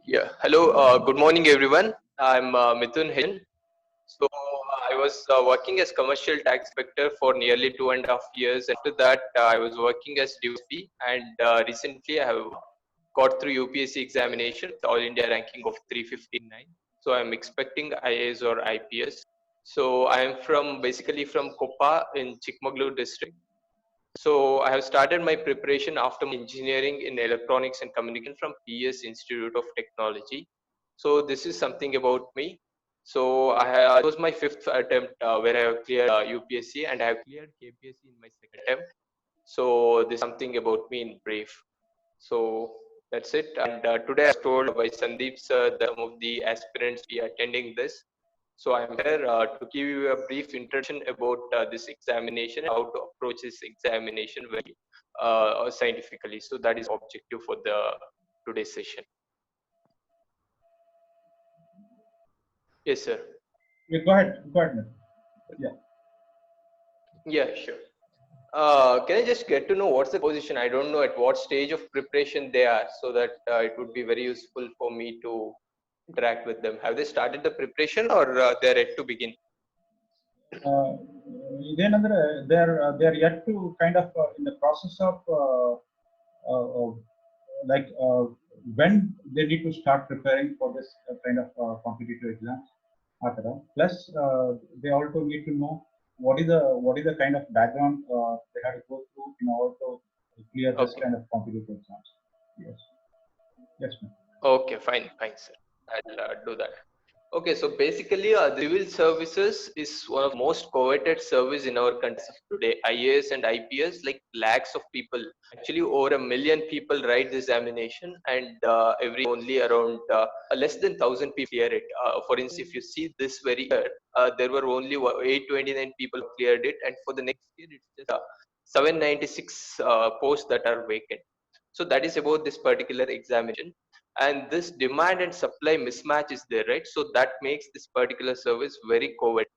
Yeah. Hello. Good morning, everyone. I'm Mithun Hen. So I was working as commercial tax inspector for nearly 2.5 years. After that, I was working as DSP, and recently I have got through UPSC examination, with All India ranking of 359. So I'm expecting IAS or IPS. So I am from basically from Kopa in Chikmagalur district. So I have started my preparation after my engineering in electronics and communication from PS Institute of Technology. So this is something about me. So it was my fifth attempt where I have cleared UPSC, and I have cleared KPSC in my second attempt. So this is something about me in brief. So that's it. And today I was told by Sandeep sir that some of the aspirants be attending this. So I'm here to give you a brief introduction about this examination, how to approach this examination very scientifically. So that is objective for the today's session. Yes, sir. Yeah, go ahead, man. Yeah. Yeah, sure. Can I just get to know what's the position? I don't know at what stage of preparation they are, so that it would be very useful for me to interact with them. Have they started the preparation, or they're yet to begin? Uh, they're yet to kind of in the process of like when they need to start preparing for this kind of competitive exams. Plus, they also need to know what is the kind of background they have to go through in order to clear this Okay. kind of competitive exams. Yes, yes, ma'am. Okay, fine, sir. I'll do that. Okay, so basically, the civil services is one of the most coveted service in our country today. IAS and IPS, like lakhs of people, actually over 1 million people write the examination, and every only around less than 1,000 people clear it. For instance, if you see this very year, there were only 829 people who cleared it, and for the next year, it's just 796 posts that are vacant. So that is about this particular examination, and this demand and supply mismatch is there, right? So that makes this particular service very coveted.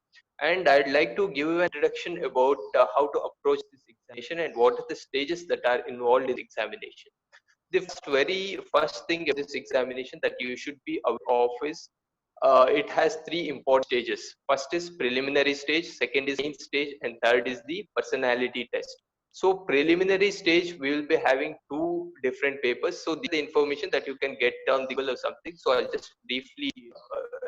And I'd like to give you an introduction about how to approach this examination and what are the stages that are involved in the examination. The very first thing of this examination that you should be aware of is it has three important stages. First is preliminary stage, second is main stage, and third is the personality test. So preliminary stage, we will be having two different papers. So the information that you can get on the Google or something. So I'll just briefly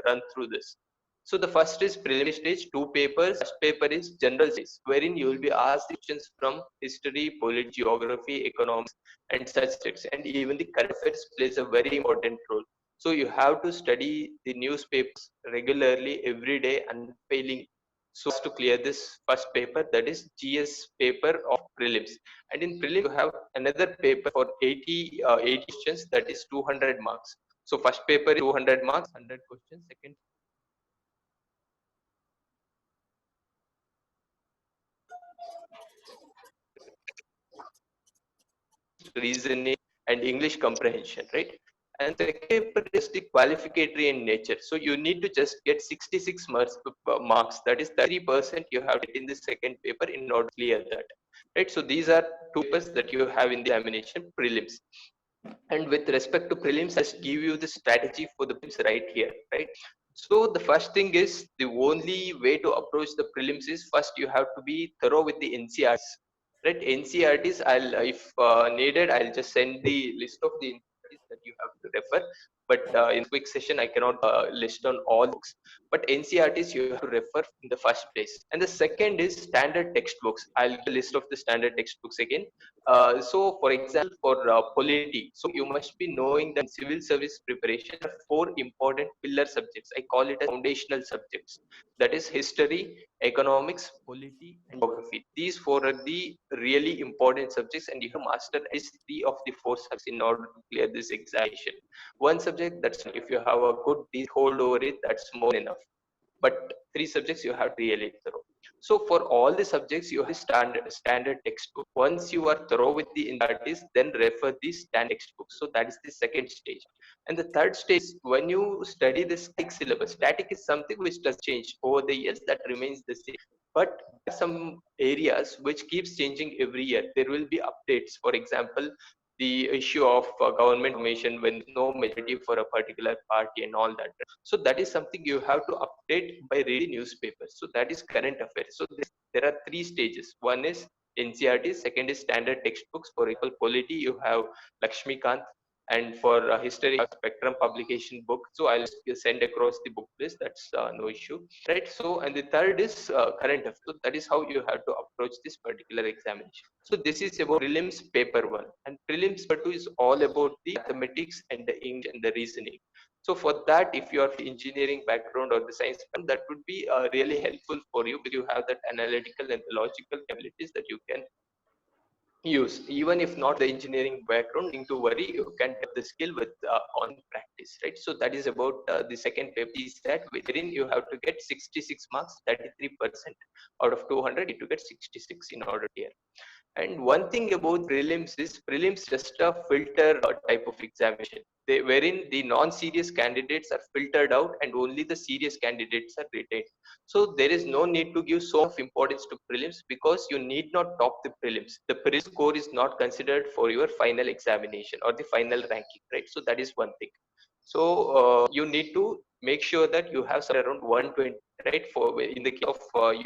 run through this. So the first is preliminary stage, two papers. First paper is general studies, wherein you will be asked questions from history, politics, geography, economics, and such subjects. And even the current affairs plays a very important role. So you have to study the newspapers regularly every day unfailing, so as to clear this first paper, that is GS paper of prelims. And in prelims, you have another paper for 80 questions, that is 200 marks. So first paper is 200 marks, 100 questions. Second reasoning and English comprehension, right? And the second paper is the qualificatory in nature. So you need to just get 66 marks. That is 30% you have to get in the second paper in order to clear that, right? So these are two papers that you have in the examination prelims. And with respect to prelims, I just give you the strategy for the prelims right here, right? So the first thing is, the only way to approach the prelims is, first you have to be thorough with the NCRTs, right? NCRTs, I'll if needed, I'll just send the list of the NCRTs that you have to refer. But in quick session, I cannot list on all books. But NCRTs you have to refer in the first place. And the second is standard textbooks. I'll give a list of the standard textbooks again. So, for example, for polity, so you must be knowing that in civil service preparation there are four important pillar subjects. I call it as foundational subjects. That is history, economics, polity, and geography. These four are the really important subjects, and you have mastered at least three of the four subjects in order to clear this examination. One subject, that's if you have a good hold over it, that's more than enough. But three subjects you have to really thorough. So for all the subjects, you have standard textbook. Once you are thorough with the instructors, then refer the standard textbook. So that is the second stage. And the third stage, when you study the static syllabus, static is something which does change over the years, that remains the same. But some areas which keeps changing every year. There will be updates. For example, the issue of government formation when no majority for a particular party and all that. So that is something you have to update by reading newspapers. So that is current affairs. So there are three stages. One is NCERT, second is standard textbooks. For example, polity, you have Lakshmikant, and for history, Spectrum publication book. So I'll send across the book list. That's no issue, right? So, and the third is current affairs. So that is how you have to approach this particular examination. So this is about prelims paper 1, and prelims paper 2 is all about the mathematics and the English and the reasoning. So for that, if you are engineering background or the science background, that would be really helpful for you, because you have that analytical and logical abilities that you can use. Even if not the engineering background, need to worry, you can have the skill with on practice, right? So that is about the second paper is that wherein you have to get 66 marks, 33% out of 200, you to get 66 in order here. And one thing about prelims is prelims just a filter type of examination, wherein the non-serious candidates are filtered out and only the serious candidates are retained. So there is no need to give so much importance to prelims, because you need not top the prelims. The prelim score is not considered for your final examination or the final ranking, right? So that is one thing. So you need to make sure that you have somewhere around 120, right? For in the case of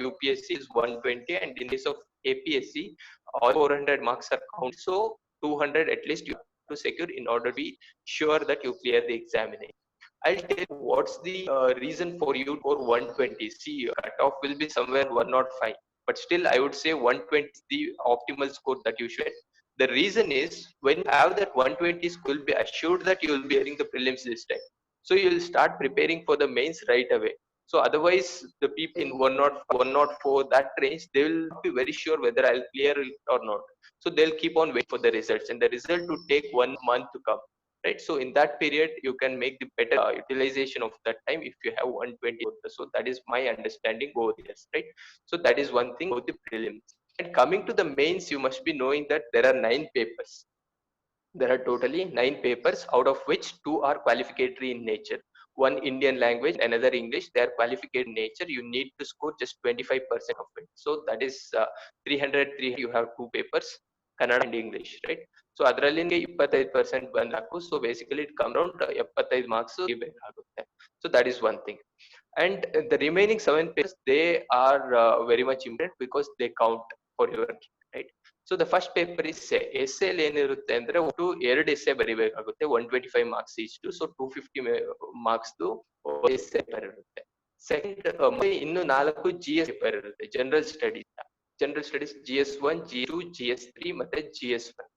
UPSC is 120, and in case of APSC, all 400 marks are counted. So 200 at least you have to secure in order to be sure that you clear the examination. I'll tell you what's the reason for you for 120. See, cutoff will be somewhere 105, but still I would say 120 is the optimal score that you should. The reason is, when you have that 120 score, you'll be assured that you will be hearing the prelims this time. So you'll start preparing for the mains right away. So otherwise, the people in 105, 104, that range, they will not be very sure whether I'll clear it or not. So they'll keep on waiting for the results, and the result to take 1 month to come, right? So in that period, you can make the better utilization of that time if you have 120. So that is my understanding over this, right? So that is one thing about the prelims. And coming to the mains, you must be knowing that there are 9 papers. There are totally 9 papers, out of which 2 are qualificatory in nature. One Indian language, another English. They are qualificatory in nature. You need to score just 25% of it. So that is 300. You have 2 papers, Kannada and English, right? So ಅದರಲ್ಲಿ ನಿಮಗೆ 25% ಬಂದಾಕು. So basically it comes around 75 marks ಬೇಕಾಗುತ್ತೆ. So that is one thing. And the remaining 7 papers, they are very much important because they count for your, right? So the first paper essay. Essel ಏನಿರುತ್ತೆ ಅಂದ್ರೆ ಒಟ್ಟು 2 essay ಬರಿಬೇಕಾಗುತ್ತೆ, 125 marks ಇಷ್ಟು. So 250 marks essay paper ಇರುತ್ತೆ. Second ಇನ್ನು 4 GS paper ಇರುತ್ತೆ, general studies. General studies GS1, G2, GS3 ಮತ್ತೆ GS1.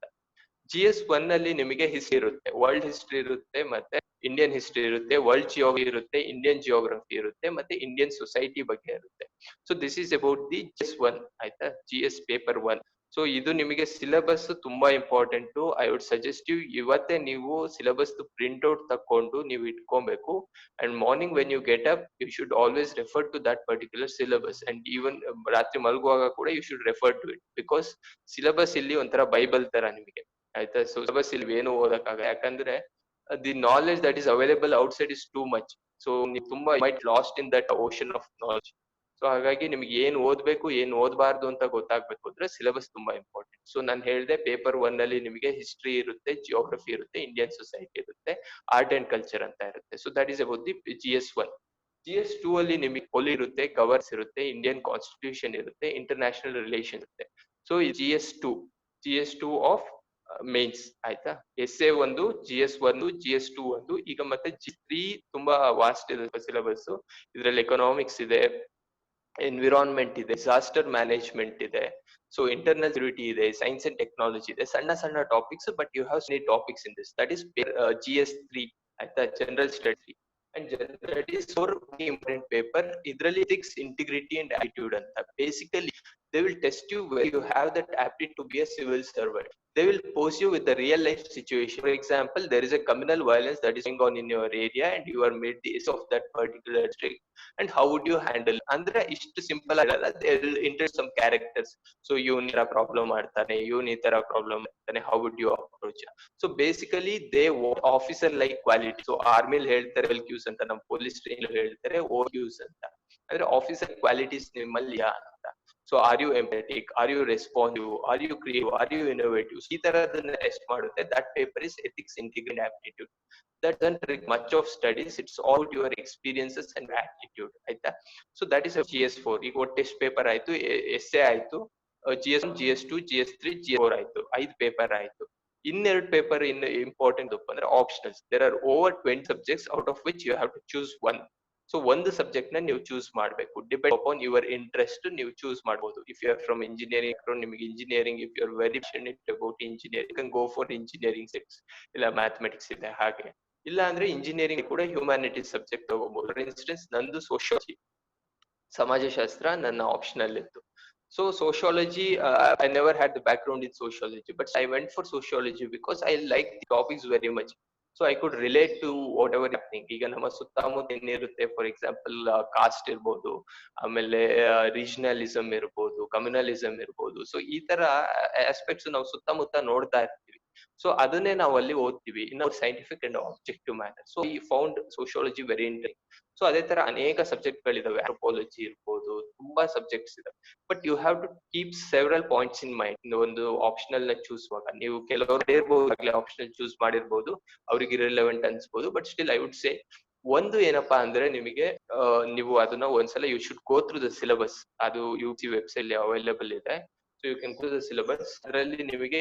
GS1 ಅಲ್ಲಿ ನಿಮಗೆ ಹಿಸ್ಟ್ರಿ ಇರುತ್ತೆ, ವರ್ಲ್ಡ್ ಹಿಸ್ಟ್ರಿ ಇರುತ್ತೆ, ಮತ್ತೆ ಇಂಡಿಯನ್ ಹಿಸ್ಟ್ರಿ ಇರುತ್ತೆ, ವರ್ಲ್ಡ್ ಜಿಯೋಗ್ರಫಿ ಇರುತ್ತೆ, ಇಂಡಿಯನ್ ಜಿಯೋಗ್ರಫಿ ಇರುತ್ತೆ, ಮತ್ತೆ ಇಂಡಿಯನ್ ಸೊಸೈಟಿ ಬಗ್ಗೆ ಇರುತ್ತೆ. So this is about the GS1, ಆಯ್ತಾ? GS paper 1. ಸೊ ಇದು ನಿಮಗೆ ಸಿಲೆಬಸ್ ತುಂಬಾ important. I would suggest you, ಇವತ್ತೇ ನೀವು ಸಿಲೆಬಸ್ ಪ್ರಿಂಟ್ಔಟ್ ತಕೊಂಡು ನೀವು ಇಟ್ಕೊಬೇಕು. And morning when you get up, you should always refer to that particular syllabus. And even ರಾತ್ರಿ ಮಲಗುವಾಗ ಕೂಡ you should refer to it, because syllabus ಇಲ್ಲಿ ಒಂಥರ ಬೈಬಲ್ ತರ ನಿಮಗೆ, ಆಯ್ತಾ? ಸೊ ಸಿಲೆಬಸ್ ಇಲ್ಲಿ ಏನು ಓದಕ್ಕಾಗ, ಯಾಕಂದ್ರೆ the knowledge that is available outside is too much. So ನೀವು ತುಂಬಾ might lost in that ocean of knowledge. So ಹಾಗಾಗಿ ನಿಮ್ಗೆ ಏನ್ ಓದ್ಬೇಕು, ಏನ್ ಓದಬಾರ್ದು ಅಂತ ಗೊತ್ತಾಗ್ಬೇಕು ಅಂದ್ರೆ ಸಿಲೆಬಸ್ ತುಂಬಾ ಇಂಪಾರ್ಟೆಂಟ್. ಸೊ ನಾನು ಹೇಳಿದೆ, ಪೇಪರ್ 1 ಅಲ್ಲಿ ನಿಮಗೆ ಹಿಸ್ಟ್ರಿ ಇರುತ್ತೆ, ಜಿಯೋಗ್ರಫಿ ಇರುತ್ತೆ, ಇಂಡಿಯನ್ ಸೊಸೈಟಿ ಇರುತ್ತೆ, ಆರ್ಟ್ ಅಂಡ್ ಕಲ್ಚರ್ ಅಂತ ಇರುತ್ತೆ. So that is about the GS1. GS2 ಅಲ್ಲಿ ನಿಮಗೆ ಪೊಲಿ ಇರುತ್ತೆ, ಗವರ್ಸ್ ಇರುತ್ತೆ, ಇಂಡಿಯನ್ ಕಾನ್ಸ್ಟಿಟ್ಯೂಷನ್ ಇರುತ್ತೆ, ಇಂಟರ್ನ್ಯಾಷನಲ್ ರಿಲೇಷನ್ ಇರುತ್ತೆ. ಸೊ GS2 ಆಫ್ ಮೇನ್ಸ್, ಆಯ್ತಾ? ಎಸ್ಎ ಒಂದು, GS1, GS2 ಒಂದು. ಈಗ ಮತ್ತೆ G3 ತುಂಬಾ ವಾಸ್ಟ್ ಇದೆ ಸಿಲೆಬಸ್. ಇದ್ರಲ್ಲಿ ಎಕನಾಮಿಕ್ಸ್ ಇದೆ, ಎನ್ವಿರಾನ್ಮೆಂಟ್ ಇದೆ, ಡಿಸಾಸ್ಟರ್ ಮ್ಯಾನೇಜ್ಮೆಂಟ್ ಇದೆ, ಸೊ ಇಂಟರ್ನಲ್ ಸೆಕ್ಯೂರಿಟಿ ಇದೆ, ಸೈನ್ಸ್ ಅಂಡ್ ಟೆಕ್ನಾಲಜಿ ಇದೆ. ಸಣ್ಣ ಸಣ್ಣ topics, but you have many topics in this. That is GS3, ಆಯ್ತಾ? General study. And general studies for important paper. ಇದರಲ್ಲಿ ಎಥಿಕ್ಸ್, ಇಂಟಿಗ್ರಿಟಿ ಅಂಡ್ ಆಟಿಟ್ಯೂಡ್ ಅಂತ. Basically they will test you whether you have that aptitude to be a civil servant. They will pose you with the real life situation. For example, there is a communal violence that is going on in your area and you are made the of that particular district, and how would you handle? Andre ishtu simple agalla. They will enter some characters. So you need a problem ಮಾಡ್ತಾನೆ, you need a problem ಮಾಡ್ತಾನೆ, how would you approach? So basically they want officer like quality. So army ಹೇಳ್ತಾರೆ OQs ಅಂತ, ನಮ್ಮ police train ಹೇಳ್ತಾರೆ OQs ಅಂತ. ಅಂದ್ರೆ officer qualities ನಿಮ್ಮಲ್ಲಿ ಅಂತ. So are you empathic, are you responsive, are you creative, are you innovative, ಈ ತರದನ್ನ ಟೆಸ್ಟ್ ಮಾಡುತ್ತೆ. That paper is ethics integrated aptitude. that doesn't require much of studies, it's all your experiences and attitude ಆಯ್ತಾ. So that is GS4. ಈಗ test paper ಆಯ್ತು, essay ಆಯ್ತು, GS1, GS2, GS3, GS4 ಆಯ್ತು, 5 paper ಆಯ್ತು. ಇನ್ನೆರಡು paper in important ಅಂದ್ರೆ optionals. There are over 20 subjects out of which you have to choose one. So ಒಂದು subject ನ ನೀವು ಚೂಸ್ ಮಾಡಬೇಕು, ಡಿಪೆಂಡ್ ಅಪಾನ್ ಯುವರ್ ಇಂಟ್ರೆಸ್ಟ್ ನೀವು ಚೂಸ್ ಮಾಡಬಹುದು. If you are from engineering, ನಿಮಗೆ engineering, if you are very passionate about engineering, you can go for engineering sets, ಇಲ್ಲ mathematics ಇದೆ ಹಾಗೆ. ಇಲ್ಲ ಅಂದ್ರೆ ಇಂಜಿನಿಯರಿಂಗ್ ಕೂಡ ಹ್ಯೂಮ್ಯಾನಿಟೀಸ್ ಸಬ್ಜೆಕ್ಟ್ ತಗೋಬಹುದು. ಫಾರ್ ಇನ್ಸ್ಟೆನ್ಸ್ ನಂದು ಸೋಶಿಯಾಲಜಿ, ಸಮಾಜಶಾಸ್ತ್ರ ನನ್ನ ಆಪ್ಷನಲ್ ಇತ್ತು. So sociology, I never had the background in sociology, but I went for sociology because I liked the topics very much. So I could relate to whatever happening. ಈಗ ನಮ್ಮ ಸುತ್ತಮುತ್ತ ಏನಿರುತ್ತೆ, for example cost ಇರ್ಬೋದು, ಆಮೇಲೆ regionalism ಇರ್ಬೋದು, communalism ಇರ್ಬೋದು. So ಈ ತರ ಆಸ್ಪೆಕ್ಟ್ಸ್ ನಾವು ಸುತ್ತಮುತ್ತ ನೋಡ್ತಾ ಇರ್ತೀವಿ. ಸೊ ಅದನ್ನೇ ನಾವು ಅಲ್ಲಿ ಓದ್ತೀವಿ in our scientific and objective manner. So ಈ found sociology very interesting. So ಅದೇ ತರ ಅನೇಕ ಸಬ್ಜೆಕ್ಟ್ ಗಳಿದಾವೆ, ಆಂಥ್ರೋಪಾಲಜಿ ಇರ್ಬೋದು, ತುಂಬಾ ಸಬ್ಜೆಕ್ಟ್ಸ್ ಇದಾವೆ. But you have to keep several points in mind. ಒಂದು ಆಪ್ಷನಲ್ ನ ಚೂಸುವಾಗ ನೀವು ಕೆಲವರು ಇರ್ಬೋದು, ಆಗ್ಲೇ ಆಪ್ಷನಲ್ ಚೂಸ್ ಮಾಡಿರ್ಬೋದು, ಅವ್ರಿಗೆ ಇರ್ರಿಲೆವೆಂಟ್ ಅನ್ಸ್ಬೋದು. But still I would say, ಒಂದು ಏನಪ್ಪಾ ಅಂದ್ರೆ ನಿಮಗೆ ನೀವು ಅದನ್ನ ಒಂದ್ಸಲ you should go through the syllabus. ಅದು UG ವೆಬ್ಸೈಟ್ ಅವೈಲೇಬಲ್ ಇದೆ. So you can go the syllabus. ಅದರಲ್ಲಿ ನಿಮಗೆ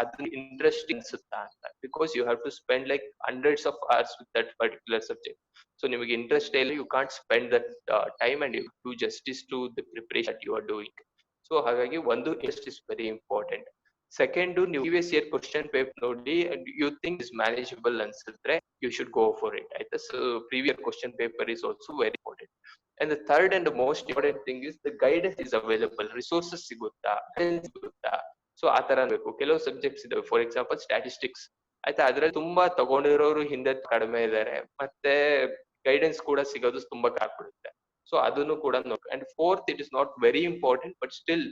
ಅದು ಇಂಟ್ರೆಸ್ಟಿಂಗ್ ಅನ್ಸುತ್ತಾ ಅಂತ, because you have to spend like hundreds of hours with that particular subject. So ನಿಮಗೆ ಇಂಟ್ರೆಸ್ಟ್ ಇಲ್ಲ, you can't spend that time and you do justice to the preparation you are doing. So ಹಾಗಾಗಿ ಒಂದು interest is very important. Second, ನೀವು previous year question paper ನೋಡಿ you think is manageable ಅನ್ಸಿದ್ರೆ you should go for it ಆಯ್ತಾ. So previous question paper is also very important. And the third and the most important thing is the guidance is available. Resources ಸಿಗುತ್ತಾ, guidance ಸಿಗುತ್ತಾ. So ಆ ತರ ಬೇಕು. ಕೆಲವು subjects ಇದಾವೆ, for example statistics ಆಯ್ತಾ, ಅದ್ರಲ್ಲಿ ತುಂಬಾ ತಗೊಂಡಿರೋರು ಹಿಂದೆ ಕಡಿಮೆ ಇದ್ದಾರೆ, ಮತ್ತೆ ಗೈಡೆನ್ಸ್ ಕೂಡ ಸಿಗೋದು ತುಂಬಾ ಕಾಡ್ಬಿಡುತ್ತೆ. ಸೊ ಅದನ್ನು ಕೂಡ ನೋಡಿ. And fourth, it is not very important but still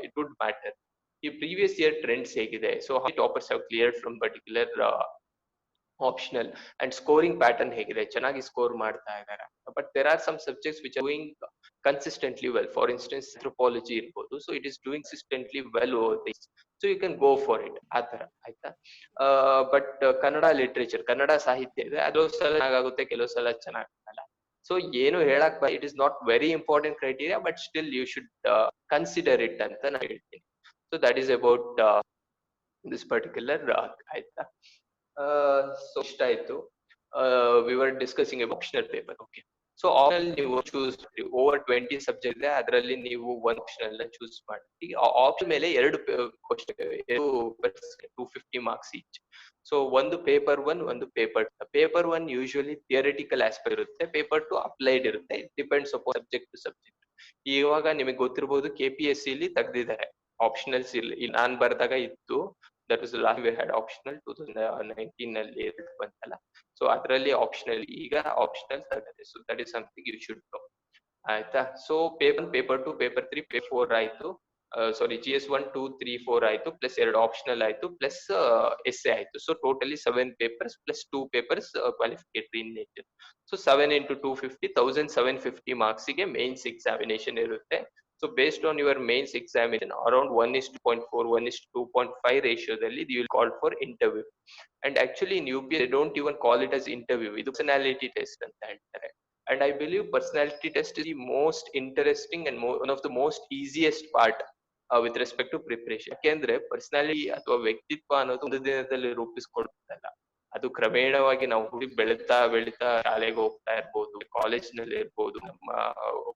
it would matter. ಈ ಪ್ರೀವಿಯಸ್ ಇಯರ್ ಟ್ರೆಂಡ್ಸ್ ಹೇಗಿದೆ, so how toppers have cleared from particular optional, and scoring pattern ಹೇಗಿದೆ, ಚೆನ್ನಾಗಿ ಸ್ಕೋರ್ ಮಾಡ್ತಾ ಇದ್ದಾರೆ. But there are some subjects which are doing consistently well. For instance anthropology ಇರ್ಬೋದು, so it is doing consistently well over this. So you can go for it ಆ ತರ ಆಯ್ತಾ. But Kannada literature, Kannada ಸಾಹಿತ್ಯ ಇದೆ, ಅದು ಸಲ ಆಗುತ್ತೆ, ಕೆಲವು ಸಲ ಚೆನ್ನಾಗಲ್ಲ. ಸೊ ಏನು ಹೇಳಕ್ it is not very important criteria, but still you should consider it ಅಂತ ನಾನು ಹೇಳ್ತೀನಿ. So that is about this particular ಆಯ್ತಾ. ಸೊ ಇಷ್ಟ ಆಯ್ತು. We were discussing optional paper. Okay, so optional ನೀವು ಚೂಸ್ ಓವರ್ 20 ಸಬ್ಜೆಕ್ಟ್ ಇದೆ, ಅದರಲ್ಲಿ ನೀವು ಒಂದು ಆಪ್ಷನಲ್ ನ ಚೂಸ್ ಮಾಡಿ. ಈಗ ಆಪ್ಷನ್ ಮೇಲೆ ಎರಡು ಕ್ವಶನ್, 250 ಮಾರ್ಕ್ಸ್ ಈಚ್. ಸೊ ಒಂದು ಪೇಪರ್ 1, ಒಂದು paper 2. Paper 1 usually theoretical aspect ಇರುತ್ತೆ, ಪೇಪರ್ 2 ಅಪ್ಲೈಡ್ ಇರುತ್ತೆ. It depends upon subject to subject. ಇವಾಗ ನಿಮಗೆ ಗೊತ್ತಿರಬಹುದು KPSC ಇಲ್ಲಿ ತೆಗ್ದಿದ್ದಾರೆ ಆಪ್ಷನಲ್ಸ್. ಇಲ್ಲಿ ನಾನ್ ಬರ್ದಾಗ ಇತ್ತು, that is last we had optional 2019 ನಲ್ಲಿ ಬಂತಲ್ಲ. ಸೊ ಅದರಲ್ಲಿ ಆಪ್ಷನಲ್, ಈಗ ಆಪ್ಷನಲ್ ತಗದೆ. So that is something you should know ಆಯ್ತಾ. ಸೊ ಪೇಪರ್ 2, ಪೇಪರ್ 3, ಪೇಪರ್ 4 ಆಯ್ತು. ಸಾರಿ, GS1, 2, 3, 4 ಆಯ್ತು, ಪ್ಲಸ್ 2 ಆಪ್ಷನಲ್ ಆಯ್ತು, ಪ್ಲಸ್ essay ಆಯ್ತು. So totally 7 papers plus 2 papers qualificatory in nature. So 7 into 250, 1750 marks ಗೆ mains examination ಇರುತ್ತೆ. So based on your mains examination, around 1:2.4, 1:2.5 ರೇಷಿಯೋದಲ್ಲಿ you will call for interview. And actually in UPSC they don't even call it as interview. ಇದು personality test ಅಂತ ಹೇಳ್ತಾರೆ. And I believe personality test is the most interesting and one of the most easiest part with respect to preparation. ಯಾಕೆಂದ್ರೆ personality ಅಥವಾ ವ್ಯಕ್ತಿತ್ವ ಅನ್ನೋದು ಒಂದು ದಿನದಲ್ಲಿ ರೂಪಿಸ್ಕೊಳ್ಳೋದಲ್ಲ. ಅದು ಕ್ರಮೇಣವಾಗಿ ನಾವು ಬೆಳೀತಾ ಶಾಲೆಗೆ ಹೋಗ್ತಾ ಇರ್ಬೋದು, ಕಾಲೇಜ್ ನಲ್ಲಿ ಇರ್ಬೋದು, ನಮ್ಮ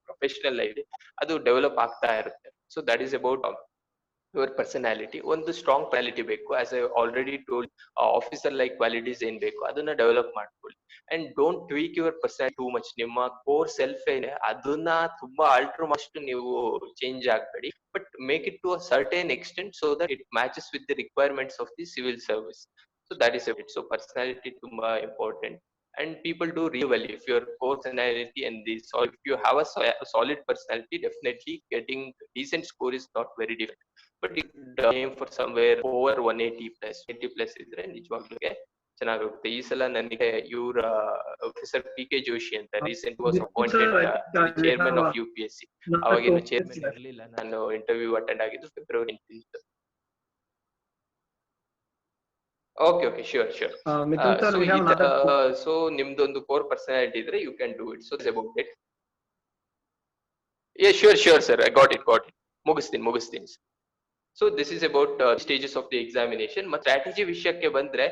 ಪ್ರೊಫೆಷನಲ್ ಲೈಫ್ ಅದು ಡೆವಲಪ್ ಆಗ್ತಾ ಇರುತ್ತೆ. So that is about your personality. ಒಂದು ಸ್ಟ್ರಾಂಗ್ ಪರ್ಸನಾಲಿಟಿ ಬೇಕು. As I already told, officer like qualities ಏನ್ ಬೇಕು ಅದನ್ನ ಡೆವಲಪ್ ಮಾಡ್ಕೊಳ್ಳಿ. And don't tweak your personality too much. ನಿಮ್ಮ ಕೋರ್ ಸೆಲ್ಫ್ ಏನೇ ಅದನ್ನ ತುಂಬಾ ಆಲ್ಟರ್ ಮಾಡಷ್ಟು ನೀವು ಚೇಂಜ್ ಆಗಬೇಡಿ. But make it to a certain extent so that it matches with the requirements of the civil service. So that is it. So personality tumba important, and people do really well if your personality and this, or if you have a solid personality, definitely getting decent score is not very difficult. But you aim for somewhere over 180 plus, 80 plus idre nijavagluge ಚೆನ್ನಾಗುತ್ತೆ. ಈ ಸಲ ನನಗೆ ಇವ್ರ professor PK Joshi ಅಂತ recent was appointed chairman of UPSC. ಅವಾಗಿನ್ನು chairman ಇರಲಿಲ್ಲ, ನಾನು interview attend ಆಗಿದ್ದು February 19th. Okay, sure. Mithun sir, we have another so ನಿಮ್ದೊಂದು core personality ಇದ್ರೆ you can do it. So it's about it. Yeah, sure sir. I got it. ಮುಗಿಸ್ತೀನಿ. So this is about stages of the examination. But strategy ವಿಷಯಕ್ಕೆ ಬಂದ್ರೆ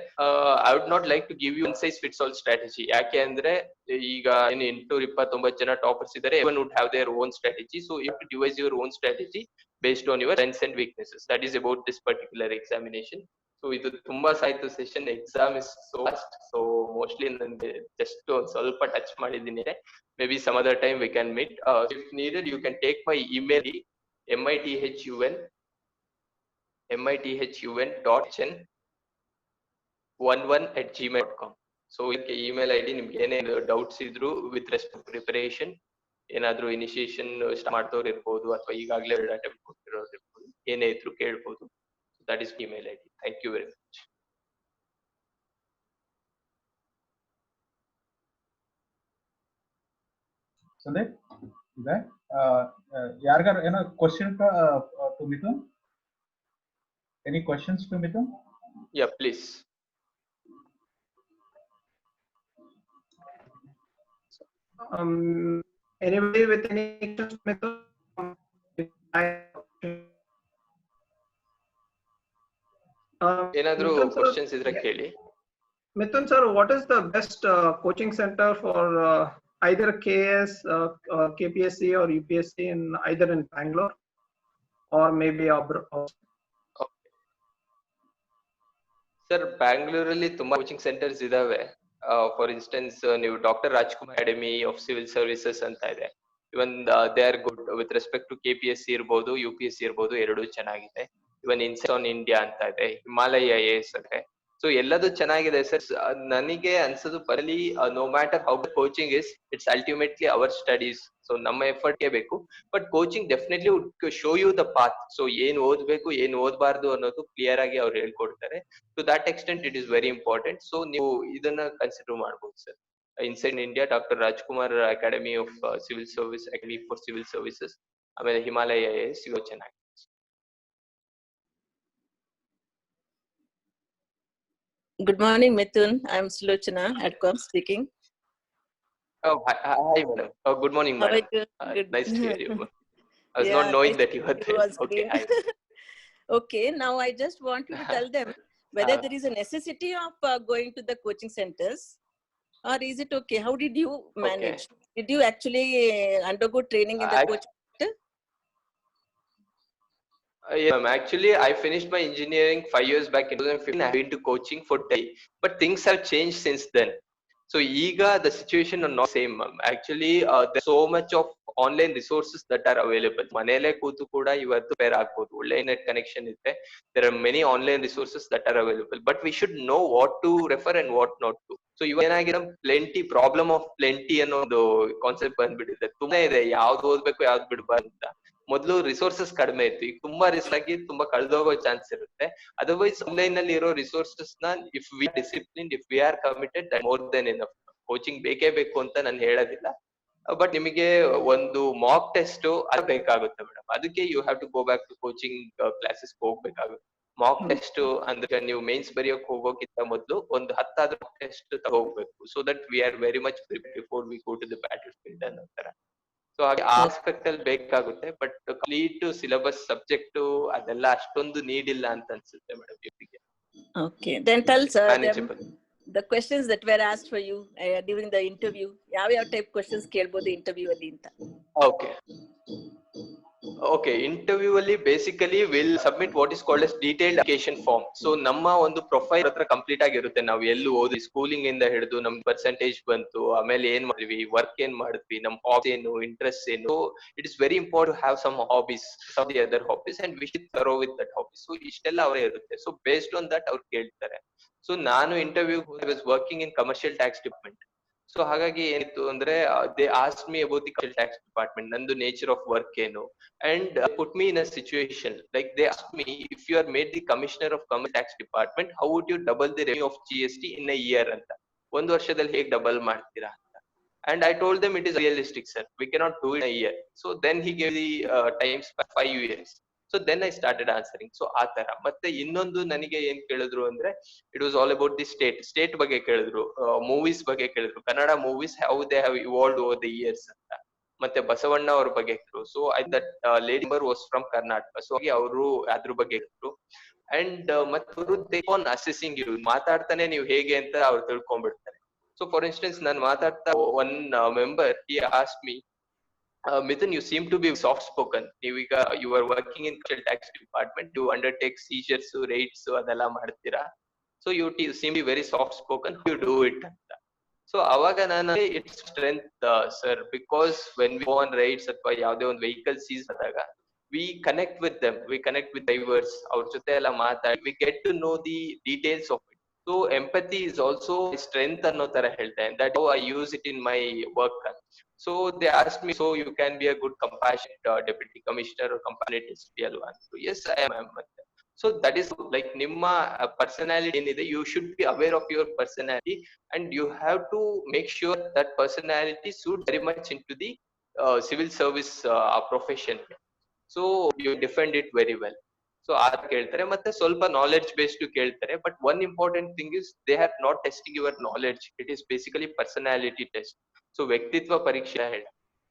I would not like to give you one size fits all strategy. ಯಾಕೆ ಅಂದ್ರೆ ಈಗ 829 ಜನ toppers ಇದ್ದಾರೆ. Everyone would have their own strategy. So you have to devise your own strategy based on your strengths and weaknesses. That is about this particular examination. So ಇದು ತುಂಬಾ ಸಾಯ್ತು session. Exam is so fast. So mostly ನನಗೆ just ಒಂದು ಸ್ವಲ್ಪ touch ಮಾಡಿದ್ದೀನಿ. Maybe some other time we can meet. If needed, you can take my email mithun.chen11@gmail.com. So email ID ನಿಮ್ಗೆ ಏನೇ doubts ಇದ್ರು ವಿತ್ ರೆಸ್ಪೆಕ್ಟ್ ಪ್ರಿಪರೇಷನ್, ಏನಾದ್ರು initiation start ಮಾಡ್ದವ್ರು ಇರ್ಬೋದು ಅಥವಾ ಈಗಾಗಲೇ ಅಟೆಂಪ್ಟ್ ಕೊಟ್ಟಿರೋರು ಇರ್ಬೋದು, ಏನೇ ಇದ್ರು ಕೇಳ್ಬೋದು. That is email ID. Thank you very much. Sandeep, ಯಾರಿಗಾರು ಏನೋ question to Mithun? Any questions to Mithun? Yeah, please. Anybody with any questions, Mithun? ಏನಾದ್ರು ಕ್ವಶನ್ಸ್ ಇದ್ರೆ ಕೇಳಿ. Mithun sir, what is the best coaching center for either KS, KPSC or UPSC either in Bangalore or maybe abroad? Sir, ಬ್ಯಾಂಗ್ಳೂರಲ್ಲಿ ತುಂಬಾ coaching centres ಇದಾವೆ. For instance ನೀವು doctor Rajkumar academy of civil services ಅಂತ ಇದೆ. Even they are good with respect to KPSC ಇರ್ಬೋದು, UPSC ಇರ್ಬೋದು, ಎರಡೂ ಚೆನ್ನಾಗಿದೆ. ಇವನ್ ಇನ್ಸೈಟ್ ಆನ್ ಇಂಡಿಯಾ ಅಂತ ಇದೆ, ಹಿಮಾಲಯ IAS ಇದೆ. ಸೊ ಎಲ್ಲದೂ ಚೆನ್ನಾಗಿದೆ ಸರ್. ನನಗೆ ಅನ್ಸೋದು ಬರಲಿ no matter how the coaching is, it's ultimately our studies. So ನಮ್ಮ ಎಫರ್ಟ್ಗೆ ಬೇಕು. But coaching definitely would show you the path. So ಏನ್ ಓದ್ಬೇಕು, ಏನ್ ಓದ್ಬಾರ್ದು ಅನ್ನೋದು ಕ್ಲಿಯರ್ ಆಗಿ ಅವ್ರು ಹೇಳ್ಕೊಡ್ತಾರೆ. To that extent it is very important. So ನೀವು ಇದನ್ನ ಕನ್ಸಿಡರ್ ಮಾಡ್ಬೋದು sir. Inside India doctor Rajkumar academy of civil service, academy for civil services, ಆಮೇಲೆ ಹಿಮಾಲಯ IAS ಇವು ಚೆನ್ನಾಗಿ. Good morning, Mithun. I'm Sulochana Adcom speaking. Oh, hi madam. Oh, good morning madam. Good. Nice to hear you. I was not knowing that you were there. Okay, hi. Okay, now I just want you to tell them whether there is a necessity of going to the coaching centers, or is it okay? How did you manage? Okay. Did you actually undergo training in the coaching center? Yeah, actually I finished my engineering 5 years back in 2015. I've been to coaching for day, but things have changed since then. So eega the situation are not same. Actually there's so much of online resources that are available. Manele ಕೂತು ಕೂಡ ಇವತ್ತು peer ಆಗ್ಬೋದು, ಒಳ್ಳೆ net connection ಇದೆ. There are many online resources that are available, but we should know what to refer and what not to. So ಇವೇನಾಗಿದೆ, plenty problem of plenty ಅನ್ನೋ ಒಂದು concept ಬಂದ್ಬಿಟ್ಟಿದೆ. ತುಂಬಾ ಇದೆ, ಯಾವ್ದು ಓದ್ಬೇಕು ಯಾವ್ದು ಬಿಡ್ಬಾರ್ದು ಅಂತ. ಮೊದಲು ರಿಸೋರ್ಸಸ್ ಕಡಿಮೆ ಇತ್ತು, ಈಗ ತುಂಬಾ ರಿಸ್ಕ್ ಆಗಿ ತುಂಬಾ ಕಳೆದೋಗೋ ಚಾನ್ಸ್ ಇರುತ್ತೆ. ಅದರ್ವೈಸ್ ಆನ್ಲೈನ್ ನಲ್ಲಿ ಇರೋ ರಿಸೋರ್ಸಸ್ ನ if we discipline, if we are committed, more than enough. Coaching ಬೇಕೇ ಬೇಕು ಅಂತ ನಾನು ಹೇಳೋದಿಲ್ಲ, ಬಟ್ ನಿಮಗೆ ಒಂದು ಮಾಕ್ ಟೆಸ್ಟ್ ಅದು ಬೇಕಾಗುತ್ತೆ ಮೇಡಮ್. ಅದಕ್ಕೆ you have to go back to coaching classes ಹೋಗ್ಬೇಕಾಗುತ್ತೆ. ಮಾಕ್ ಟೆಸ್ಟ್ ಅಂದ್ರೆ ನೀವು ಮೇನ್ಸ್ ಬರೆಯೋಕೆ ಹೋಗೋಕ್ಕಿಂತ ಮೊದಲು ಒಂದು 10 ಮಾಕ್ ಟೆಸ್ಟ್ ತಗೋಬೇಕು. So that we are very much prepared before we go to the battlefield ಅನ್ನೋ ತರ. ಸೊ ಹಾಗೆ ಆಸ್ಪೆಕ್ಟ್ ಅಲ್ಲಿ ಬೇಕಾಗುತ್ತೆ, ಬಟ್ ಕಂಪ್ಲೀಟ್ ಸಿಲೆಬಸ್ ಸಬ್ಜೆಕ್ಟ್ ಅದೆಲ್ಲ ಅಷ್ಟೊಂದು ನೀಡ್ ಇಲ್ಲ ಅಂತ ಅನ್ಸುತ್ತೆ ಮೇಡಮ್ ಇವರಿಗೆ. Okay, then tell sir the questions that were asked for you during the interview. ಯಾವ ಟೈಪ್ ಕ್ವೆಶ್ಚನ್ಸ್ ಕೇಳಬಹುದು ಇಂಟರ್ವ್ಯೂ ಅಲ್ಲಿ ಅಂತ? ಓಕೆ, ಇಂಟರ್ವ್ಯೂ ಅಲ್ಲಿ basically will submit what is called as detailed application form. So ನಮ್ಮ ಒಂದು ಪ್ರೊಫೈಲ್ ಹತ್ರ ಕಂಪ್ಲೀಟ್ ಆಗಿರುತ್ತೆ. ನಾವು ಎಲ್ಲೂ ಓದಿ, ಸ್ಕೂಲಿಂಗ್ ಇಂದ ಹಿಡಿದು ನಮ್ ಪರ್ಸೆಂಟೇಜ್ ಬಂತು, ಆಮೇಲೆ ಏನ್ ಮಾಡಿದ್ವಿ, ವರ್ಕ್ ಏನ್ ಮಾಡಿದ್ವಿ, ನಮ್ ಹಾಬೀಸ್ ಏನು, ಇಂಟ್ರೆಸ್ಟ್ ಏನು. It is very important to have some hobbies, some the other hobbies, and we should thorough with that hobbies. So ಇಷ್ಟೆಲ್ಲ ಅವರೇ ಇರುತ್ತೆ. ಸೊ ಬೇಸ್ಡ್ ಆನ್ ದಟ್ ಅವ್ರು ಕೇಳ್ತಾರೆ. ಸೊ ನಾನು interview was working in commercial tax department. So ಹಾಗಾಗಿ ಏನಿತ್ತು ಅಂದ್ರೆ they ask me about the commercial tax department, ನಂದು ನೇಚರ್ ಆಫ್ ವರ್ಕ್ ಏನು, and put me in a situation like they ask me if you are made the commissioner of commercial tax department how would you double the revenue of GST in a year ಅಂತ, ಒಂದು ವರ್ಷದಲ್ಲಿ ಹೇಗೆ double ಮಾಡ್ತೀರಾ ಅಂತ. And I told them it is realistic, sir. We cannot do it in a year. So then he gave the times by 5 years. So then I started answering. So ಆ ತರ ಮತ್ತೆ ಇನ್ನೊಂದು ನನಗೆ ಏನ್ ಕೇಳಿದ್ರು ಅಂದ್ರೆ it was all about the state ಬಗ್ಗೆ ಕೇಳಿದ್ರು, ಮೂವೀಸ್ ಬಗ್ಗೆ ಕೇಳಿದ್ರು, Kannada movies how they have evolved over the years ಅಂತ. ಮತ್ತೆ ಬಸವಣ್ಣ ಅವ್ರ ಬಗ್ಗೆ ಕೇಳಿದ್ರು. So that lady member was from Karnataka, so ಹಾಗೆ ಅವರು ಅದ್ರ ಬಗ್ಗೆ ಹೇಳಿದ್ರು. ಅಂಡ್ ಮತ್ತೆ ಅವರು ದೇ ಆನ್ ಅಸೆಸಿಂಗ್ ಯು, ಮಾತಾಡ್ತಾನೆ ನೀವು ಹೇಗೆ ಅಂತ ಅವ್ರು ತಿಳ್ಕೊಂಡ್ಬಿಡ್ತಾರೆ. So for instance, ನಾನು ಮಾತಾಡ್ತಾ one member, he asked me, Mithun, you seem to be soft spoken. You are working in commercial tax department, you undertake seizures, raids, ಅದೆಲ್ಲ ಮಾಡ್ತೀರಾ. So you seem to be very soft spoken. How you do it ಅಂತ. So ಅವಾಗ ನಾನು it's strength, sir, because when we go on raids ಅಥವಾ ಯಾವುದೇ ಒಂದು vehicle seize ಆದಾಗ we connect with them, we connect with drivers, ಅವ್ರ ಜೊತೆ ಎಲ್ಲ ಮಾತಾಡಿ we get to know the details of it. So empathy is also strength ಅನ್ನೋ ತರ ಹೇಳ್ತೆ, and that how I use it in my work. So they asked me, so you can be a good compassionate deputy commissioner or compassionate SP alwa. So yes, I am. So that is like ನಿಮ್ಮ personality ಏನಿದೆ, you should be aware of your personality and you have to make sure that personality suits very much into the civil service profession. So you defend it very well. So ಆ ಕೇಳ್ತಾರೆ, ಮತ್ತೆ ಸ್ವಲ್ಪ knowledge based ಕೇಳ್ತಾರೆ. But one important thing is they are not testing your knowledge, it is basically personality test. So ವ್ಯಕ್ತಿತ್ವ ಪರೀಕ್ಷೆ ಹೇಳ.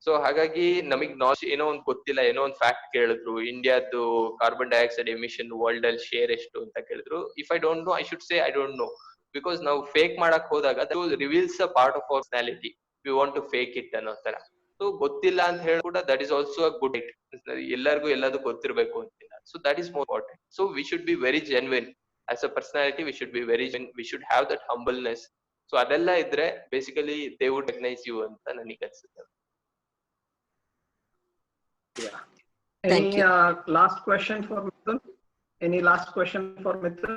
So ಹಾಗಾಗಿ ನಮಗ್ ನಾಲೆಡ್ಜ್ ಏನೋ ಒಂದು ಗೊತ್ತಿಲ್ಲ, ಏನೋ ಒಂದು ಫ್ಯಾಕ್ಟ್ ಕೇಳಿದ್ರು, ಇಂಡಿಯಾದ್ದು ಕಾರ್ಬನ್ ಡೈಆಕ್ಸೈಡ್ ಎಮಿಷನ್ ವರ್ಲ್ಡ್ ಅಲ್ಲಿ ಶೇರ್ ಎಷ್ಟು ಅಂತ ಕೇಳಿದ್ರು. If I don't know I should say I don't know, because ನಾವು ಫೇಕ್ ಮಾಡಕ್ ಹೋದಾಗ reveals a part of our personality, we want to fake it ಅನ್ನೋ ತರ. ಸೊ ಗೊತ್ತಿಲ್ಲ ಅಂತ ಹೇಳಿ ಕೂಡ that is also a good it, ಎಲ್ಲರಿಗೂ ಎಲ್ಲದೂ ಗೊತ್ತಿರಬೇಕು ಅಂತಿಲ್ಲ. So that is more important. So we should be very genuine as a personality. We should be very genuine. We should have that humbleness. So adella idre basically they would recognize you anta nanige ansutte. Yeah. Thank Any you. Last question for Mithun? Any last question for Mithun?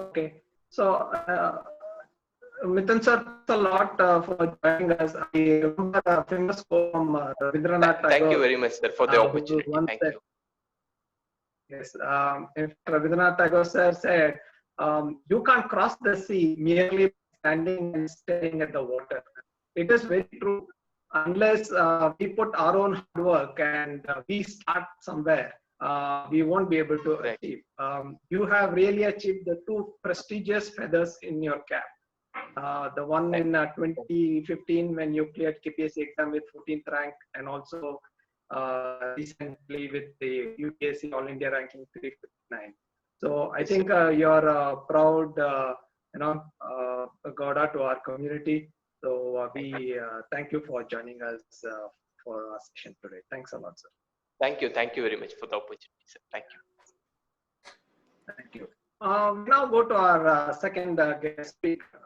Okay. So Mithun sir, thanks a lot for joining us. I remember a famous quote from Rabindranath Tagore. Thank you very much, sir, for the opportunity. Thank you. Yes, if Rabindranath Tagore sir said, you can't cross the sea merely standing and staring at the water. It is very true. Unless we put our own hard work and we start somewhere, we won't be able to achieve. You have really achieved the two prestigious feathers in your cap. The one in 2015 when you cleared KPSC exam with 14th rank, and also recently with the UPSC All India ranking 359. So I think you're proud, Gauda to our community. So we thank you for joining us for our session today. Thanks a lot, sir. Thank you very much for the opportunity, sir. Thank you. Thank you. We now go to our second guest speaker.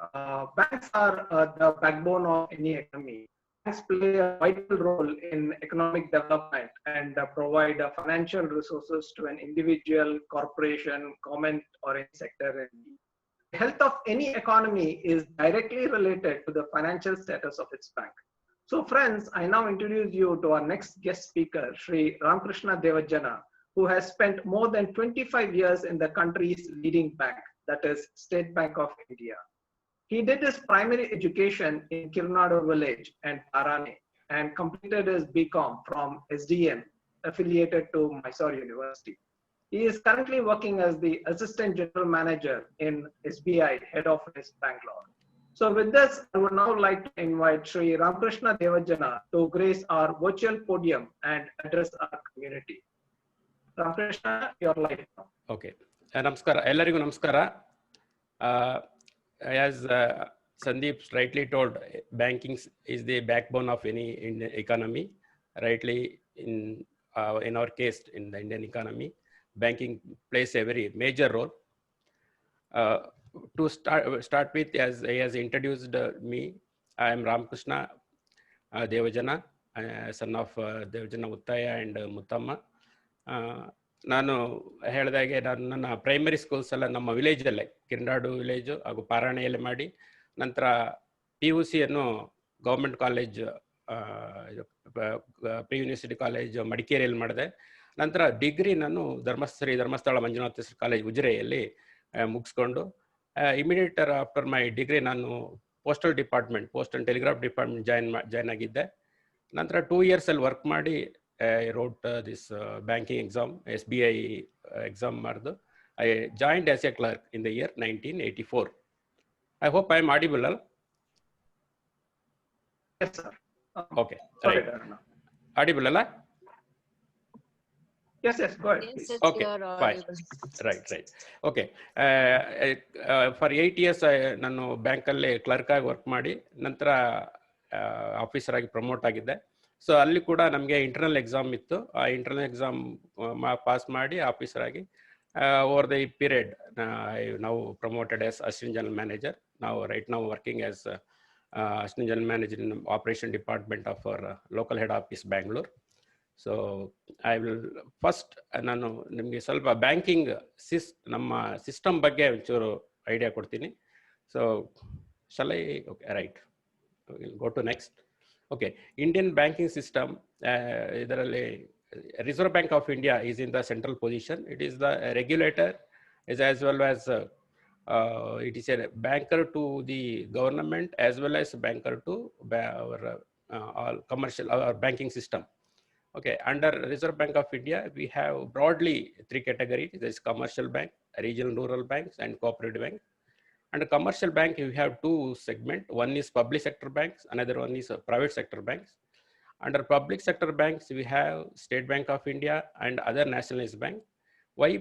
Banks are the backbone of any economy. Banks play a vital role in economic development and provide financial resources to an individual, corporation, government, or any sector. The health of any economy is directly related to the financial status of its bank. So friends, I now introduce you to our next guest speaker, Sri Ramakrishna Devajana, who has spent more than 25 years in the country's leading bank, that is State Bank of India. He did his primary education in Kirunadu village and Parane and completed his BCom from SDM, affiliated to Mysore University. He is currently working as the Assistant General Manager in SBI Head Office, Bangalore. So with this, I would now like to invite Sri Ramakrishna Devajana to grace our virtual podium and address our community. Ramakrishna, you're live now. Okay. Namaskara. Ellarigu namaskara. As Sandeep rightly told, banking is the backbone of any Indian economy. Rightly, in our case, in the Indian economy, banking plays a very major role. To start with, as he has introduced me, I am Ramakrishna Devajana, son of Devajana Uttaya and Muttamma. ನಾನು ಹೇಳಿದಾಗೆ ನಾನು ನನ್ನ primary schools ಎಲ್ಲ ನಮ್ಮ ವಿಲೇಜಲ್ಲೇ, ಕಿರ್ನಾಡು village ಹಾಗೂ ಪಾರಾಣಿಯಲ್ಲಿ ಮಾಡಿ, ನಂತರ PUC ಯನ್ನು government college pre university college ಮಡಿಕೇರಿಯಲ್ಲಿ ಮಾಡಿದೆ. ನಂತರ ಡಿಗ್ರಿ ನಾನು ಧರ್ಮಸ್ಥಳ ಮಂಜುನಾಥ ಕಾಲೇಜ್ ಉಜಿರೆಯಲ್ಲಿ ಮುಗಿಸ್ಕೊಂಡು ಇಮಿಡಿಯೇಟ್ ಆಫ್ಟರ್ ಮೈ ಡಿಗ್ರಿ ನಾನು postal department, post and telegraph department join ಆಗಿದ್ದೆ. ನಂತರ 2 years ಅಲ್ಲಿ ವರ್ಕ್ ಮಾಡಿ I wrote this banking exam, SBI exam mardu. I joined as a clerk in the year 1984. I hope I am audible. Yes, sir. Okay. Sorry, Right. Audible, alla? Yes, go ahead. Yes, Okay, fine. Right. Okay. For 8 years, ನಾನು ಬ್ಯಾಂಕಲ್ಲಿ clerk ಆಗಿ work ಮಾಡಿ ನಂತರ officer ಆಗಿ promote ಆಗಿದ್ದೆ. So ಅಲ್ಲಿ ಕೂಡ ನಮಗೆ ಇಂಟರ್ನಲ್ ಎಕ್ಸಾಮ್ ಇತ್ತು. ಆ ಇಂಟರ್ನಲ್ ಎಕ್ಸಾಮ್ ಪಾಸ್ ಮಾಡಿ ಆಫೀಸರ್ ಆಗಿ ಓವರ್ ದಿ ಪೀರಿಯಡ್ ನಾವು promoted as assistant general manager. ನಾವು ರೈಟ್ ನಾವು working as assistant general manager in operation department of our local head office Bangalore. So I will first ನಾನು ನಿಮಗೆ ಸ್ವಲ್ಪ ಬ್ಯಾಂಕಿಂಗ್ ನಮ್ಮ system ಬಗ್ಗೆ ಒಂಚೂರು ಐಡಿಯಾ ಕೊಡ್ತೀನಿ. So shall I? Okay, right. Go to next. Okay, Indian banking system, Reserve Bank of India is in the central position. It is the regulator, as well as it is a banker to the government as well as banker to our all commercial our banking system. Okay, under Reserve Bank of India, we have broadly 3 categories. There is commercial bank, regional rural banks, and cooperative bank. Under commercial bank, we have 2 segments. One is public sector banks, another one is private sector banks. Under public sector banks, we have State Bank of India and other nationalized banks. Why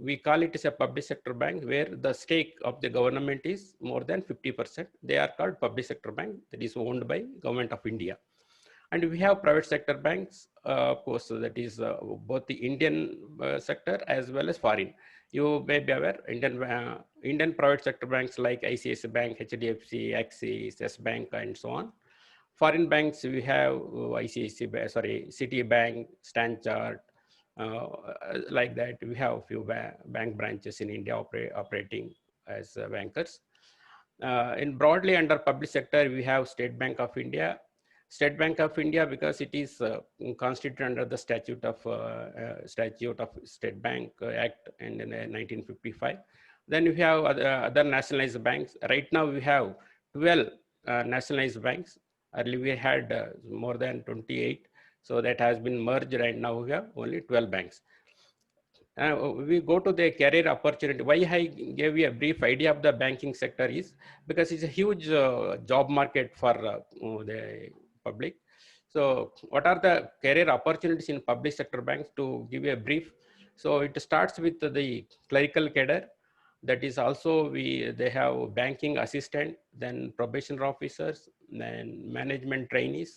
we call it as a public sector bank, where the stake of the government is more than 50%. They are called public sector bank, that is owned by Government of India. And we have private sector banks, of course, that is both the Indian sector as well as foreign. You may be aware, Indian private sector banks like ICICI Bank, HDFC, Axis, Yes Bank, and so on. Foreign banks, we have Citibank, Stanchart, like that. We have a few bank branches in India operating as bankers. In broadly under public sector, we have State Bank of India. State Bank of India, because it is constituted under the statute of State Bank Act in 1955. Then we have other nationalized banks. Right now we have 12 nationalized banks. Earlier we had more than 28. So that has been merged, and now we have only 12 banks. We go to the career opportunity. Why I gave you a brief idea of the banking sector is because it's a huge job market for the public. So what are the career opportunities in public sector banks? To give you a brief, so it starts with the clerical cadre. That is also they have banking assistant, then probation officers, then management trainees,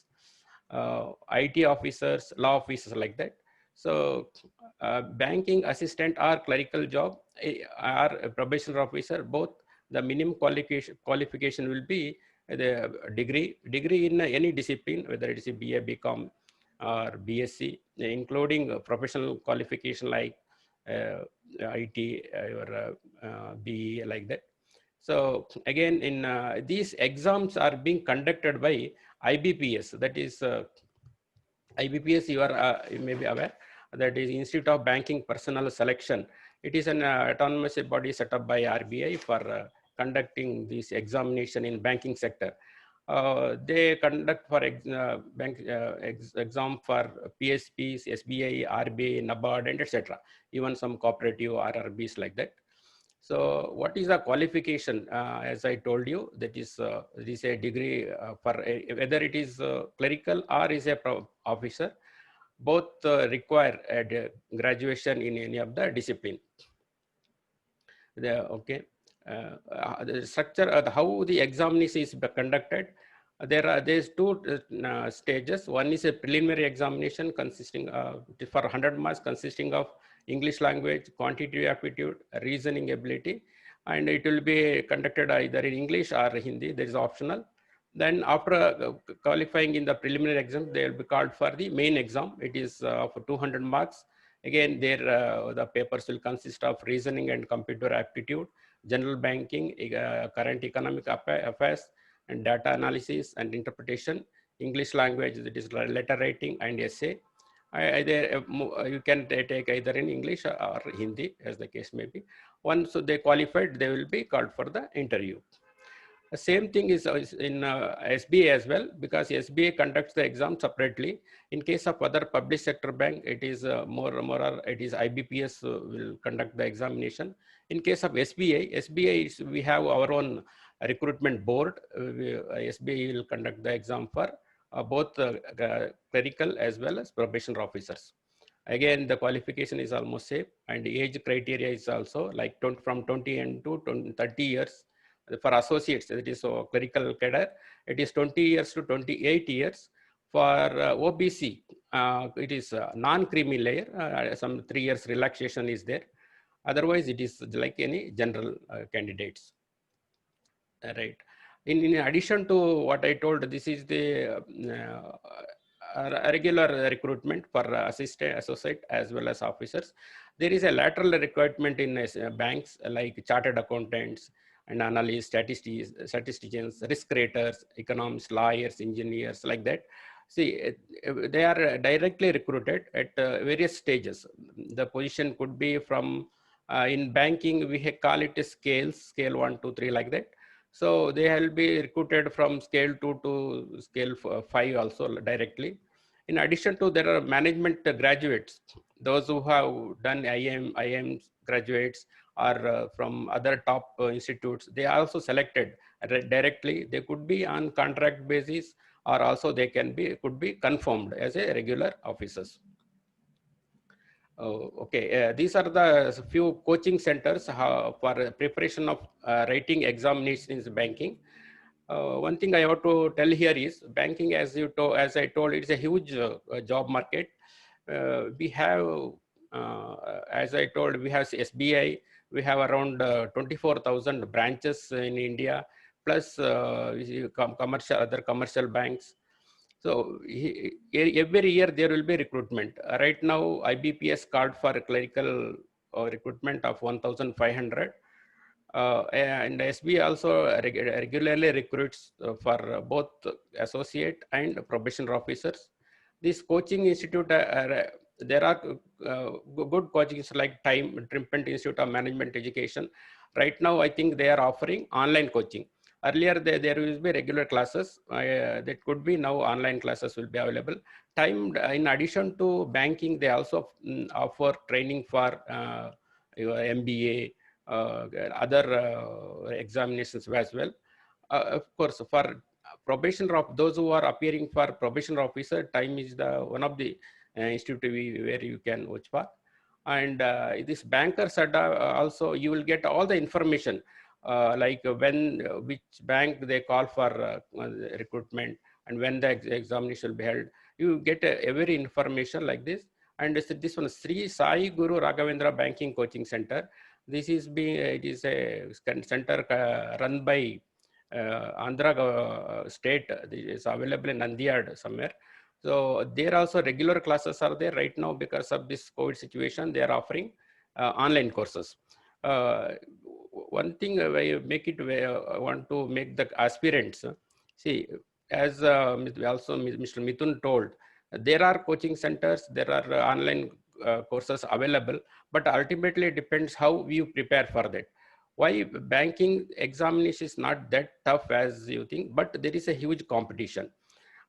IT officers, law officers, like that. So banking assistant or clerical job or probation officer, both the minimum qualification will be the degree in any discipline, whether it is a BA, BCom or BSc, including professional qualification like IT or BE, like that. So again, in these exams are being conducted by IBPS. That is IBPS, you may be aware, that is Institute of Banking Personnel Selection. It is an autonomous body set up by RBI for conducting this examination in banking sector. They conduct for exam for PSPs, SBI, RBI, NABARD, and etc. Even some cooperative RRBs, like that. So what is the qualification? As I told you, that is a degree for whether it is clerical or is a officer. Both require a graduation in any of the discipline. Okay. The structure, how the examination is conducted. There's 2 stages. One is a preliminary examination consisting for 100 marks, consisting of English language, quantitative aptitude, reasoning ability, and it will be conducted either in English or Hindi. There is optional. Then after qualifying in the preliminary exam, they will be called for the main exam. It is for 200 marks. Again, the papers will consist of reasoning and computer aptitude, general banking, current economic affairs, and data analysis and interpretation, English language, that is letter writing and essay. You can take either in English or Hindi, as the case may be. Once they qualified, they will be called for the interview. The same thing is in SBA as well, because SBA conducts the exam separately. In case of other public sector bank, it is it is IBPS will conduct the examination. In case of SBA we have our own recruitment board. SBA will conduct the exam for both clerical as well as probation officers. Again, the qualification is almost same, and the age criteria is also like from 20 and to 30 years. For associates, that is clerical cadre, it is 20 years to 28 years. For OBC, it is non-creamy layer, some 3 years relaxation is there. Otherwise, it is like any general candidates. Right. In addition to what I told, this is the regular recruitment for assistant, associate, as well as officers. There is a lateral recruitment in banks like chartered accountants and analysts, statisticians, risk raters, economists, lawyers, engineers, like that. See, they are directly recruited at various stages. The position could be from, in banking, we call it a scale 1, 2, 3, like that. So they will be recruited from scale 2 to scale 5 also directly. In addition to, there are management graduates, those who have done IIM graduates, or from other top institutes. They are also selected directly. They could be on contract basis, or also they could be confirmed as a regular officers. Okay, these are the few coaching centers for preparation of writing examinations in banking. One thing I have to tell here is banking, as I told, it's a huge job market. We have, as I told, we have SBI. We have around 24,000 branches in India, plus other commercial banks. So every year there will be recruitment. Right now, IBPS called for clerical recruitment of 1,500. And SBI also regularly recruits for both associate and probation officers. This coaching institute, there are good coachings like Trimpent Institute of Management Education. Right now, I think they are offering online coaching. Earlier, there will be regular classes. That could be now online classes will be available. In addition to banking, they also offer training for MBA, other examinations as well. Of course, for probation, those who are appearing for probation officer, time is the one of the institute where you can watch for. And this bankers also, you will get all the information, like which bank they call for recruitment, and when the examination will be held. You get every information like this. And this one, Sri Sai Guru Raghavendra Banking Coaching Center. This is it is a center run by Andhra state. It is available in Nandiad somewhere. So there also regular classes are there right now. Because of this COVID situation, they are offering online courses. One thing I want to make the aspirants see, as also Mr. Mithun told, there are coaching centers, there are online courses available, but ultimately it depends how you prepare for that. Why banking examination is not that tough as you think, but there is a huge competition.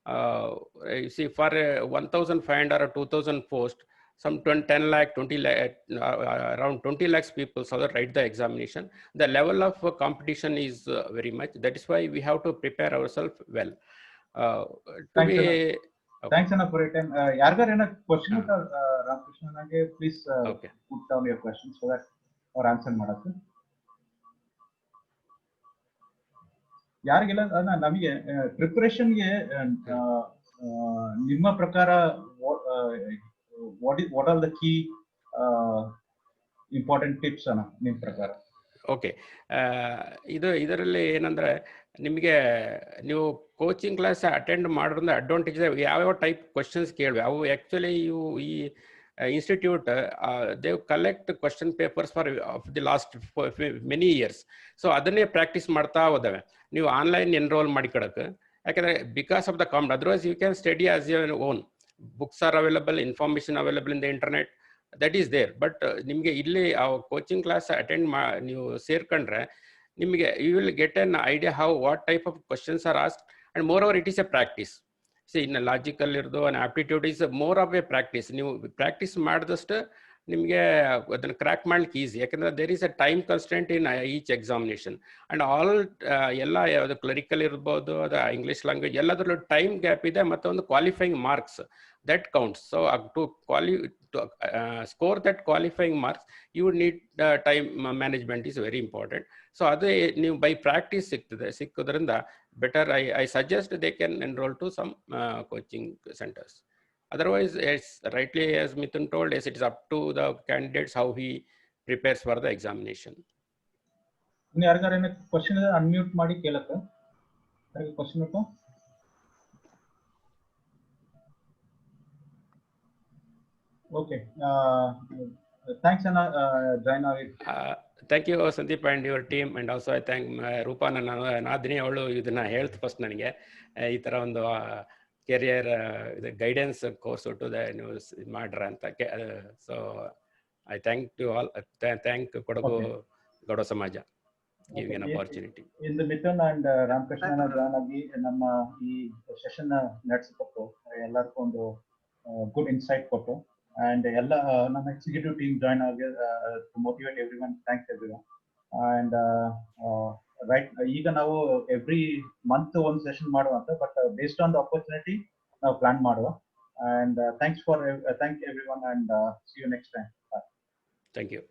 You see, for 1,500 or 2,000 posts, some 10 lakh, 20 lakh, around 20 lakhs people write the examination. The level of competition is very much. That is why we have to prepare ourselves well. Thanks, Anna, for your time. Yargar, any question? Ramakrishna, please put down your questions so that or answer madam. ಯಾರಿಗೆಲ್ಲ ನಮಗೆ ಪ್ರಿಪರೇಷನ್ಗೆ ನಿಮ್ಮ ಪ್ರಕಾರ what are the key important tips ಅಣ್ಣ ನಿಮ್ಮ ಪ್ರಕಾರ? Okay, ಇದರಲ್ಲಿ ಏನಂದ್ರೆ, ನಿಮಗೆ ನೀವು ಕೋಚಿಂಗ್ ಕ್ಲಾಸ್ ಅಟೆಂಡ್ ಮಾಡೋದ್ರಿಂದ ಅಡ್ವಾಂಟೇಜ್ ಯಾವ್ಯಾವ ಟೈಪ್ ಕ್ವಶನ್ಸ್ ಕೇಳುವೆ. ಅವು ಆ್ಯಕ್ಚುಲಿ ಈ institute, they collect question papers for of the last many years. So ಅದನ್ನೇ ಪ್ರಾಕ್ಟೀಸ್ ಮಾಡ್ತಾ ಹೋದವೆ. ನೀವು ಆನ್ಲೈನ್ ಎನ್ರೋಲ್ ಮಾಡಿಕೊಡಕ್ಕೆ, ಯಾಕಂದ್ರೆ because of the common, otherwise you can study as your own. Books are available, information available in the internet, that is there. But ನಿಮಗೆ ಇಲ್ಲಿ ಆ coaching class attend ನೀವು ಸೇರ್ಕೊಂಡ್ರೆ ನಿಮಗೆ you will get an idea how what type of questions are asked, and moreover it is a practice. See ಇನ್ನು logical ಇರೋದು and aptitude is more of a practice. ನೀವು practice ಮಾಡಿದಷ್ಟು ನಿಮಗೆ ಅದನ್ನು crack ಮಾಡ್ಲಿಕ್ಕೆ ಈಸಿ. ಯಾಕಂದರೆ there is a time constant in each examination and all ಎಲ್ಲ ಯಾವುದು ಕ್ಲರಿಕಲ್ ಇರ್ಬೋದು, ಅದು ಇಂಗ್ಲೀಷ್ ಲ್ಯಾಂಗ್ವೇಜ್, ಎಲ್ಲದರಲ್ಲೂ ಟೈಮ್ ಗ್ಯಾಪ್ ಇದೆ ಮತ್ತು ಒಂದು qualifying marks that counts. So to score that qualifying marks, you would need time management is very important. So adu ನೀವು by practice ಸಿಕ್ಕುದರಿಂದ better I suggest they can enroll to some coaching centers. Otherwise, as rightly as Mithun told, yes, it is up to the candidates how he prepares for the examination. ಇನ್ನು ಯಾರಿಗಾರ ಏನೋ question unmute ಮಾಡಿ ಕೇಳಕ್ಕೆ, ಯಾರಿಗೆ question ಇತ್ತು? Okay. Thanks, Anna. Join our. Thank you, Sandeep, and your team. And also I thank Rupa Nadini. ಅವಳು ಇದನ್ನ ಹೇಳ್ತು ಫಸ್ಟ್ ನನಗೆ ಈ ಥರ ಒಂದು ಕೆರಿಯರ್ ಗೈಡೆನ್ಸ್ ಕೋರ್ಸ್ ಒಟ್ಟು ನೀವು ಇದು ಮಾಡ್ರ ಅಂತ. So I thank you all. Thank Kodagu Gowda Samaja giving an opportunity. In the Mithun and Ramakrishna join ಆಗಿ ನಮ್ಮ ಈ ಸೆಷನ್ ನಡೆಸಿಕೊಟ್ಟು ಎಲ್ಲರಿಗೂ ಒಂದು ಗುಡ್ ಇನ್ಸೈಟ್ ಕೊಟ್ಟು, and ಎಲ್ಲ ನಮ್ಮ ಎಕ್ಸಿಕ್ಯೂಟಿವ್ ಟೀಮ್ ಜಾಯ್ನ್ ಆಗಿ to motivate everyone. Thanks everyone. And right, ಈಗ ನಾವು ಎವ್ರಿ ಮಂತ್ ಒಂದು ಸೆಷನ್ ಮಾಡುವಂತ, but based on the opportunity ನಾವು ಪ್ಲಾನ್ ಮಾಡುವ. And thank everyone, and see you next time. Thank you.